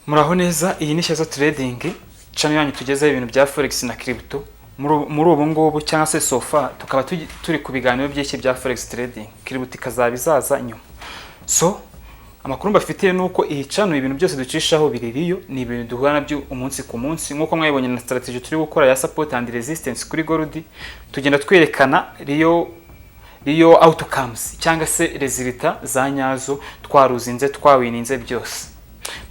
Muraho neza, iyi ni Shyazoo Trading, channel yanyu tugezeho ibintu bya Forex na crypto. Muri ubu ngubu cyangwa se sofa tukaba turi ku biganiro by'iki bya Forex Trading. Crypto ikazabizaza nyuma. So, amakuru mbafitiye nuko iyi channel ibintu byose ducishaho biririyo, ni ibintu duhura nabyo umunsi ku munsi. Nkuko mwabonye na strategy turi gukora ya support and resistance kuri gold, tugenda twerekana Rio outcomes cyangwa se resulta za nyazo twaruzinze twawininze byose.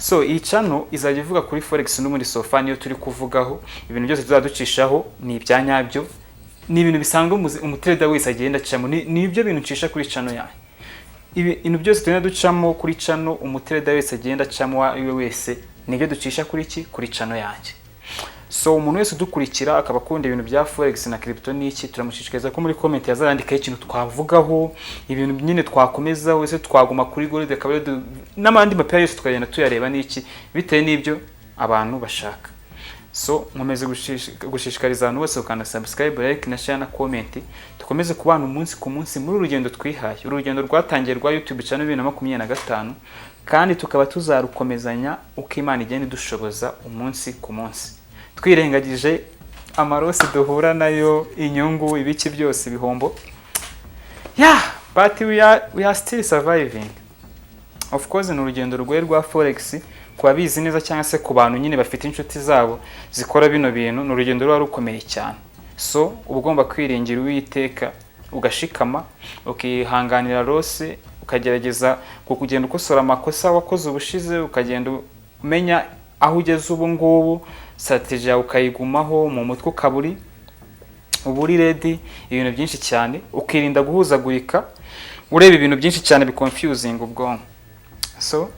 So iyi channel izajya ivuga kuri Forex no muri sofa niyo turi kuvugaho. Ibintu byose tuzaducishaho ni ibyanyabyo, ni ibintu bisanzwe umutrader wese agenda acamo, ni ibyo bintu ncisha kuri channel yawe. Ibintu byose tugenda ducamo kuri channel umutrader wese agenda acamo iwe wese nibyo ducisha kuri channel yanjye. So umuntu wese udukurikira akaba akunda ibintu bya Forex na crypto niki, turamushishikariza ko muri comment yazarandika ikintu twavugaho, ibintu nyine twakomeza wese twaguma kuri gold akaba n'amandi mapya yose tukagenda tuyareba niki bitewe n'ibyo abantu bashaka. So nkomeze gushishikariza abantu bose ukanda subscribe, like na share na comment, tukomeze kubana umunsi ku munsi muri urugendo twihaye. Urugendo rwatangiye rwa YouTube channel 2025 kandi tukaba tuzarukomezanya uko Imana igenda idushoboza umunsi ku munsi. Twirengagije amarosi duhura nayo, inyungu, ibiki byose bihombo. Yeah, but we are still surviving. Of course ni urugendo rwa Forex kwabizi neza cyangwa se ku bantu nyine bafite inshuti zabo zikora bino bintu, ni urugendo rwa rukomeye cyane. So ubugomba kwiringira Uwiteka, ugashikama, ukihanganira rose, ukagerageza kugenda ukosora amakosa wakoze ubushize, ukagenda umenya aho ugeze ubu ngubu, strategy ukayigumaho mu mutwe ukaburi uburi ready, ibintu byinshi cyane, ukirinda guhuzagurika, ureba ibintu byinshi cyane biconfusing ubwonko. So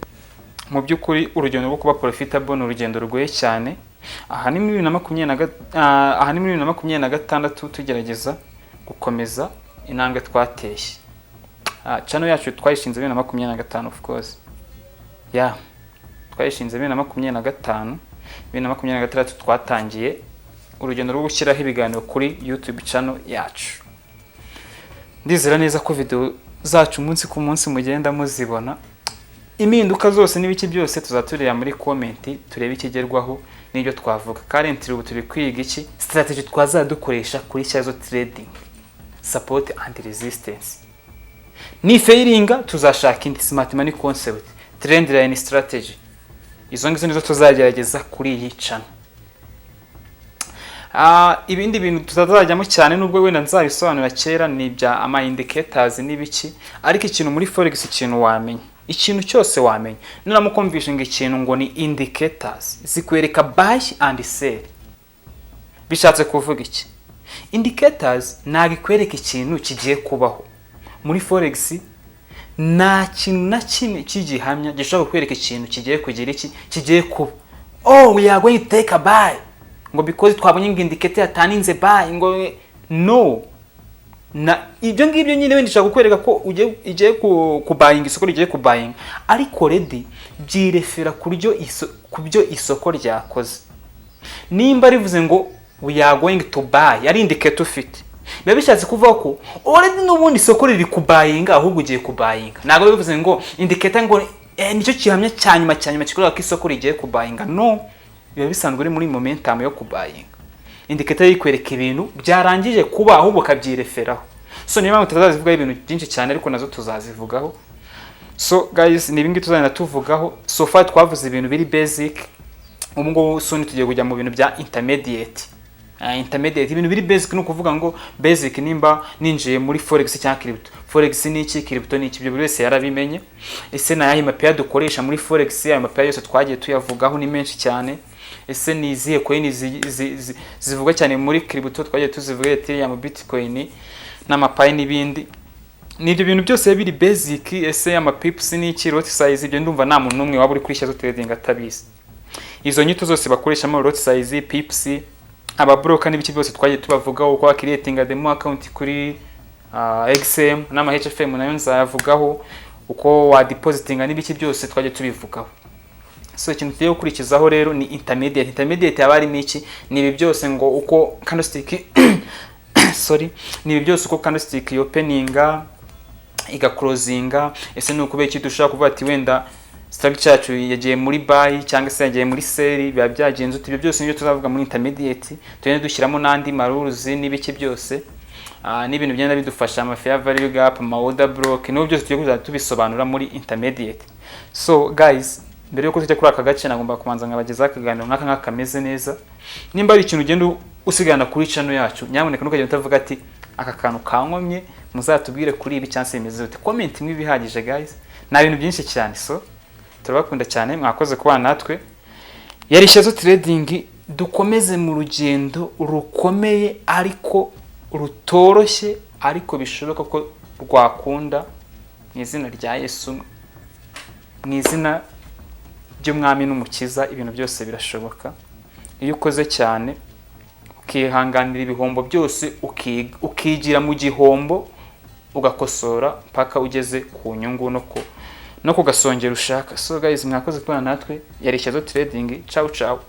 mu byukuri urugendo rwo kuba profitable ni urugendo rgoye cyane. Aha ni muri 2026 tugerageza gukomeza intambwe twateye. Channel yacu twayishinze 2025 of course. Yeah. Twayishinze 2025, 2026 twatangiye urugendo rwo gushyiraho ibiganiro kuri YouTube channel yacu. Ndizera neza ko video zacu umunsi ku munsi mugenda muzibona. Impinduka zose n'ibiki byose tuzaturira muri comment, turebe ikigerwaho n'ibyo twavuga. Currently ubu turi kwiga iki strategy twazadukoresha kuri Shyazoo Trading, support and resistance. Ni failinga tuzashaka indi smart money concept, trend line strategy. Izo ngizo nizo tuzagerageza kuri iyi channel. Ibindi bintu tutazajyamo cyane nubwo wenda nzabisobanura kera ni bya ama indicators n'ibiki, ariko ikintu muri Forex ikintu wamenya, ikintu cyose wamenya. Nuramukumvishinga ikintu ngo ni indicators zikwereka buy and sell. Bishatse kuvuga iki? Indicators nagikwereka ikintu kigiye kubaho. Muri Forex nta kintu na kimwe kigihamya gishobora kwereka ikintu kigiye kugira iki kigiye kuba. Oh, we are going to take a buy ngo because twabonye indicator yataninze buy ngo no. Na ibyo ngibyo nyine wenda ndashaka kukwereka ko ugiye ku buying, isoko rigiye ku buying, ariko ready byirefera kubyo isoko ryakoze. Nimba rivuze ngo we are going to buy ari indicator ufite, biba bishatse kuvuga ko already n'ubundi isoko riri ku buying ahubwo ugiye ku buying. Ntabwo bivuze ngo indicator ngo nicyo kihamya cyanyuma kikorera ko isoko rigiye ku buying. No, biba bisanzwe uri muri momentum yo ku buying. Indicator yikwereka ibintu byarangije kuba ahubwo kabyireferaho. So niba mutazazivuga ibintu byinshi cyane ariko nazo tuzazivugaho. So guys, ni ibingi tuzana tuvugaho. So far twavuze ibintu biri basic. Ubu ngo soon tugiye kujya mu bintu bya intermediate. Intermediate ibintu biri basic no kuvuga ngo basic nimba ninjiye muri Forex cyangwa crypto. Forex ni iki, crypto ni iki, byo buri wese yarabimenye. Ese nayahe mapya dukoresha muri Forex, ayo mapya yose twagiye tuyavugaho ni menshi cyane. Ese ni izihe coin zivuga cyane muri crypto, twagiye tuzivuga Ethereum, Bitcoin n'amapayi n'ibindi. N'ibyo bintu byose biri basic. Ese ama pips ni iki, lot size, ibyo ndumva nta muntu numwe waba uri kuri Shyazoo Trading atabizi. Izo nyito zose bakoresha mu lot size, pips, aba broker n'ibiki byose twagiye tubavugaho uko creating a demo account kuri XM n'ama HFM nayo nzayavugaho, uko wa depositinga n'ibiki byose twagiye tubivugaho. So ikintu tugiye gukurikizaho rero ni intermediate. Intermediate yaba ari niki? Ni ibi byose ngo uko candlestick ni ibi byose uko candlestick openinga iga closinga. Ese nuko beki dushaka kuvuga ati wenda structure yacu yagiye muri buy cyangwa se yagiye muri sell, biba byagenze ibyo byose nibyo tuzavuga muri intermediate, tugende dushyiramo nandi marules n'ibiki byose. N'ibintu byenda bidufasha ama fair value gap, ama order block, n'ibyo byose tugiye kuza tubisobanura muri intermediate. So guys, mbere yuko tujya kuri aka gace nagomba kubanza nkabageza akaganiro nk'aka kameze neza. Nimba ari ikintu ugenda usigana kuri channel yacu, nyamuneka ntukajye utavuga ati aka kantu kankomye, muzatubwire kuri ibi cyangwa se bimeze bite. Comment imwe bihagije guys, na bintu byinshi cyane. So turabakunda cyane, mwakoze kubana natwe. Yari Shyazoo Trading, dukomeze mu rugendo rukomeye ariko rutoroshye, ariko bishoboka ko rwakunda, mu izina rya Yesu, mu izina ry'umwami n'umukiza, ibintu byose birashoboka. Iyo ukoze cyane ukihanganira ibihombo byose, ukigira mu gihombo ugakosora paka ugeze ku nyungu no kugasongera ushaka. So guys, mwakoze kubana natwe. Yari Shyazoo Trading. Ciao ciao.